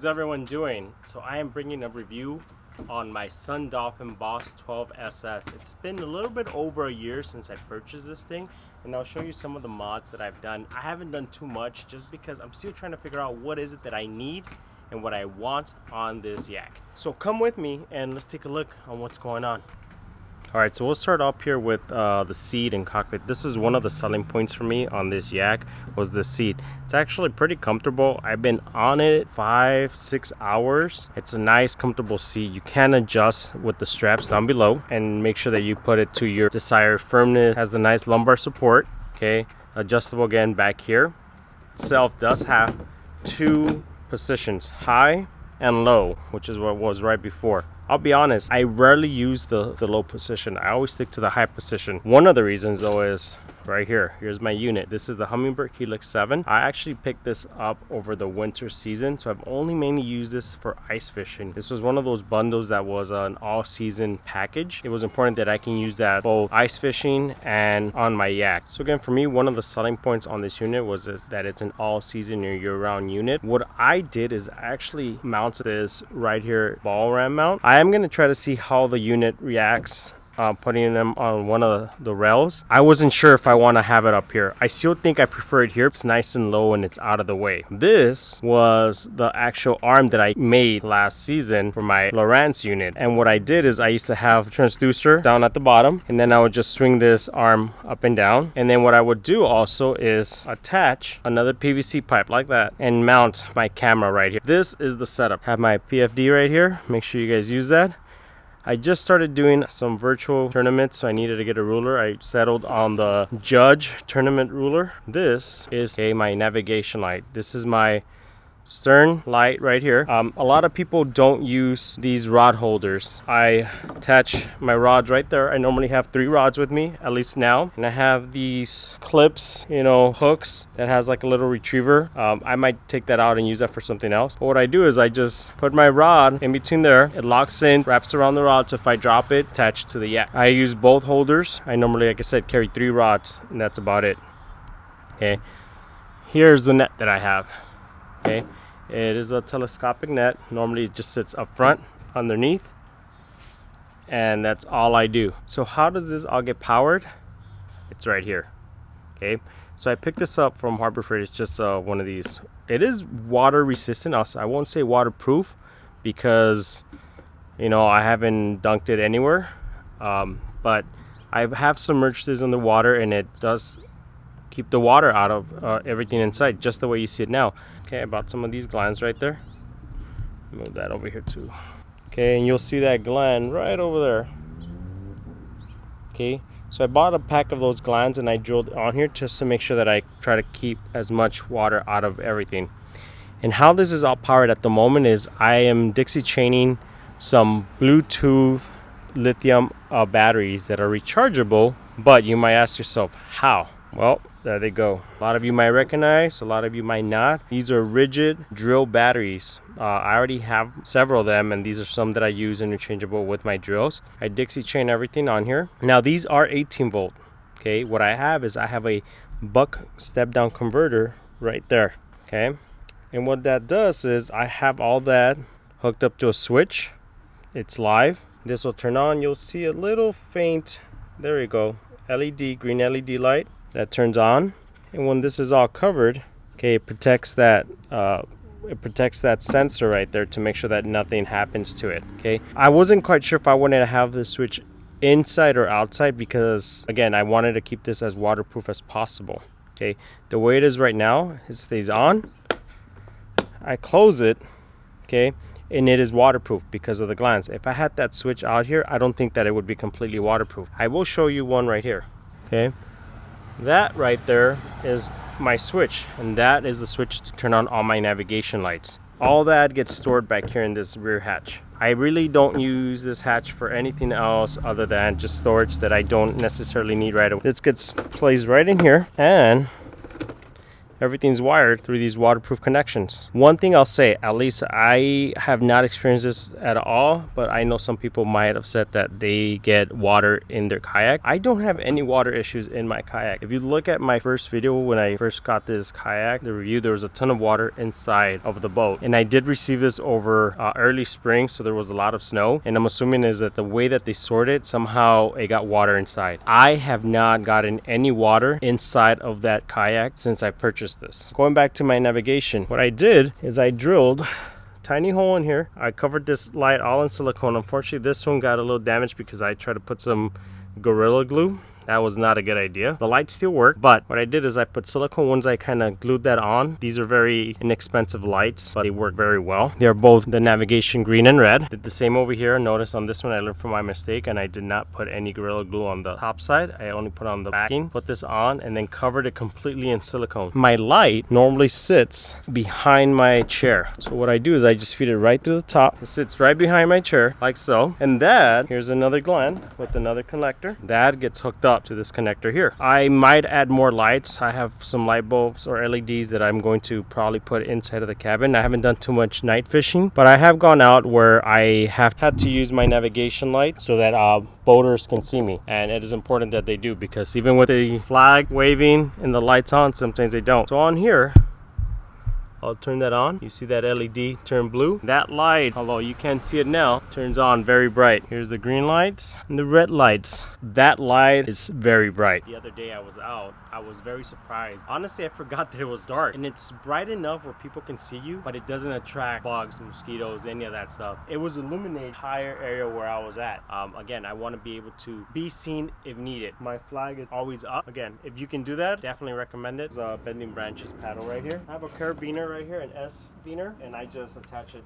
How's everyone doing? So I am bringing a review on my Sundolphin Boss 12 SS. It's been a little bit over a year since I purchased this thing, and I'll show you some of the mods that I've done. I haven't done too much just because I'm still trying to figure out what is it that I need and what I want on this yak. So come with me and let's take a look on what's going on. Alright, so we'll start up here with the seat and cockpit. This is one of the selling points for me on this yak, was the seat. It's actually pretty comfortable. I've been on it 5-6 hours. It's a nice comfortable seat. You can adjust with the straps down below and make sure that you put it to your desired firmness. It has a nice lumbar support, okay, adjustable again back here. Itself does have two positions, high and low, which is what it was right before. I'll be honest, I rarely use the low position. I always stick to the high position. One of the reasons though is right here. Here's my unit. This is the Humminbird Helix 7. I actually picked this up over the winter season, so I've only mainly used this for ice fishing. This was one of those bundles that was an all-season package. It was important that I can use that both ice fishing and on my yak. So again, for me, one of the selling points on this unit was that it's an all-season or year-round unit. What I did is actually mount this right here ball ram mount. I am going to try to see how the unit reacts putting them on one of the rails. I wasn't sure if I want to have it up here. I still think I prefer it here. It's nice and low and it's out of the way. This was the actual arm that I made last season for my Lowrance unit. And what I did is I used to have a transducer down at the bottom, and then I would just swing this arm up and down. And then what I would do also is attach another PVC pipe like that and mount my camera right here. This is the setup. Have my PFD right here. Make sure you guys use that. I just started doing some virtual tournaments, so I needed to get a ruler. I settled on the Judge tournament ruler. This is my navigation light. This is my stern light right here. A lot of people don't use these rod holders. I attach my rods right there. I normally have 3 rods with me, at least now, and I have these clips, hooks that has like a little retriever. I might take that out and use that for something else, but what I do is I just put my rod in between there. It locks in, wraps around the rod, so if I drop it, attached to the yak. I use both holders. I normally, like I said, carry 3 rods, and that's about it. Okay, here's the net that I have. Okay, it is a telescopic net. Normally it just sits up front underneath, and that's all I do. So how does this all get powered? It's right here. Okay, so I picked this up from Harbor Freight. It's just one of these. It is water resistant. I won't say waterproof because I haven't dunked it anywhere, but I have submerged this in the water, and it does keep the water out of everything inside, just the way you see it now. Okay, I bought some of these glands right there. Move that over here too. Okay, and you'll see that gland right over there. Okay, so I bought a pack of those glands and I drilled on here just to make sure that I try to keep as much water out of everything. And how this is all powered at the moment is I am Dixie chaining some Bluetooth lithium batteries that are rechargeable, but you might ask yourself, how? Well, there they go. A lot of you might recognize, a lot of you might not. These are rigid drill batteries. I already have several of them, and these are some that I use interchangeable with my drills. I Dixie chain everything on here. Now these are 18 volt. Okay, what I have is I have a buck step down converter right there. Okay, and what that does is I have all that hooked up to a switch. It's live. This will turn on. You'll see a little faint, there you go, LED, green LED light that turns on. And when this is all covered, okay, it protects that sensor right there to make sure that nothing happens to it. Okay, I wasn't quite sure if I wanted to have this switch inside or outside because again, I wanted to keep this as waterproof as possible. Okay, the way it is right now, it stays on. I close it, okay, and it is waterproof because of the glands. If I had that switch out here, I don't think that it would be completely waterproof. I will show you one right here. Okay, that right there is my switch, and that is the switch to turn on all my navigation lights. All that gets stored back here in this rear hatch. I really don't use this hatch for anything else other than just storage that I don't necessarily need right away. This gets placed right in here, and everything's wired through these waterproof connections. One thing I'll say, at least I have not experienced this at all, but I know some people might have said that they get water in their kayak. I don't have any water issues in my kayak. If you look at my first video when I first got this kayak, the review, there was a ton of water inside of the boat. And I did receive this over early spring, so there was a lot of snow. And I'm assuming is that the way that they stored it, somehow it got water inside. I have not gotten any water inside of that kayak since I purchased this. Going back to my navigation, what I did is I drilled tiny hole in here. I covered this light all in silicone. Unfortunately, this one got a little damaged because I tried to put some Gorilla Glue. That was not a good idea. The lights still work, but what I did is I put silicone ones. I kind of glued that on. These are very inexpensive lights, but they work very well. They're both the navigation green and red. Did the same over here. Notice on this one I learned from my mistake and I did not put any Gorilla Glue on the top side. I only put on the backing. Put this on and then covered it completely in silicone. My light normally sits behind my chair. So what I do is I just feed it right through the top. It sits right behind my chair like so. And that, here's another gland with another connector. That gets hooked up to this connector here. I might add more lights. I have some light bulbs or LEDs that I'm going to probably put inside of the cabin. I haven't done too much night fishing, but I have gone out where I have had to use my navigation light so that boaters can see me. And it is important that they do, because even with the flag waving and the lights on, sometimes they don't. So on here, I'll turn that on. You see that LED turn blue? That light, although you can't see it now, turns on very bright. Here's the green lights and the red lights. That light is very bright. The other day I was out, I was very surprised. Honestly, I forgot that it was dark. And it's bright enough where people can see you, but it doesn't attract bugs, mosquitoes, any of that stuff. It was illuminated higher area where I was at. Again, I want to be able to be seen if needed. My flag is always up. Again, if you can do that, definitely recommend it. There's a Bending Branches paddle right here. I have a carabiner right here, an S beaner, and I just attach it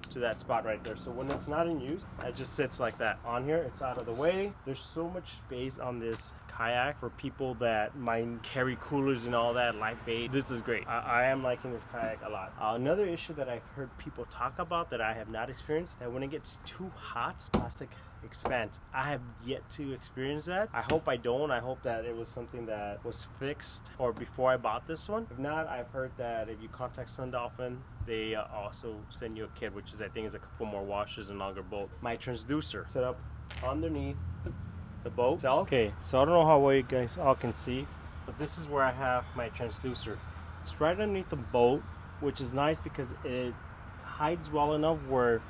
to that spot right there. So when it's not in use, it just sits like that. On here, it's out of the way. There's so much space on this kayak for people that might carry coolers and all that, light bait. This is great. I am liking this kayak a lot. Another issue that I've heard people talk about that I have not experienced, that when it gets too hot, plastic expands. I have yet to experience that. I hope I don't. I hope that it was something that was fixed or before I bought this one. If not, I've heard that if you contact Sundolphin, they also send you a kit, which is, I think, is a couple more washes and longer bolt. My transducer set up underneath the boat itself. Okay, so I don't know how well you guys all can see, but this is where I have my transducer. It's right underneath the boat, which is nice because it hides well enough where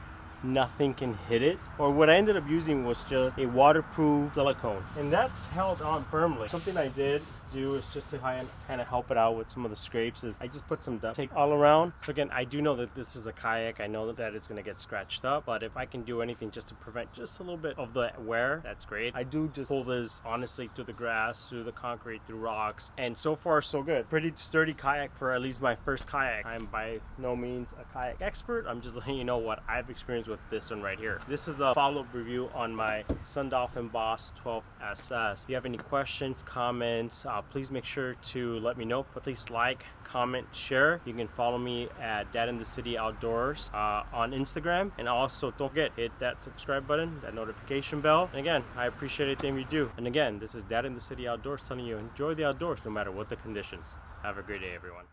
nothing can hit it. Or what I ended up using was just a waterproof silicone, and that's held on firmly. Something I did do is just to kind of help it out with some of the scrapes is I just put some duct tape all around. So again, I do know that this is a kayak. I know that it's going to get scratched up, but if I can do anything just to prevent just a little bit of the wear, that's great. I do just pull this honestly through the grass, through the concrete, through rocks, and so far so good. Pretty sturdy kayak for at least my first kayak. I'm by no means a kayak expert. I'm just letting you know what I've experienced with this one right here. This is the follow-up review on my Sundolphin Boss 12 SS. If you have any questions, comments, please make sure to let me know. Please like, comment, share. You can follow me at Dad in the City Outdoors on Instagram, and also don't forget, hit that subscribe button, that notification bell. And again, I appreciate everything you do. And again, this is Dad in the City Outdoors telling you enjoy the outdoors no matter what the conditions. Have a great day, everyone.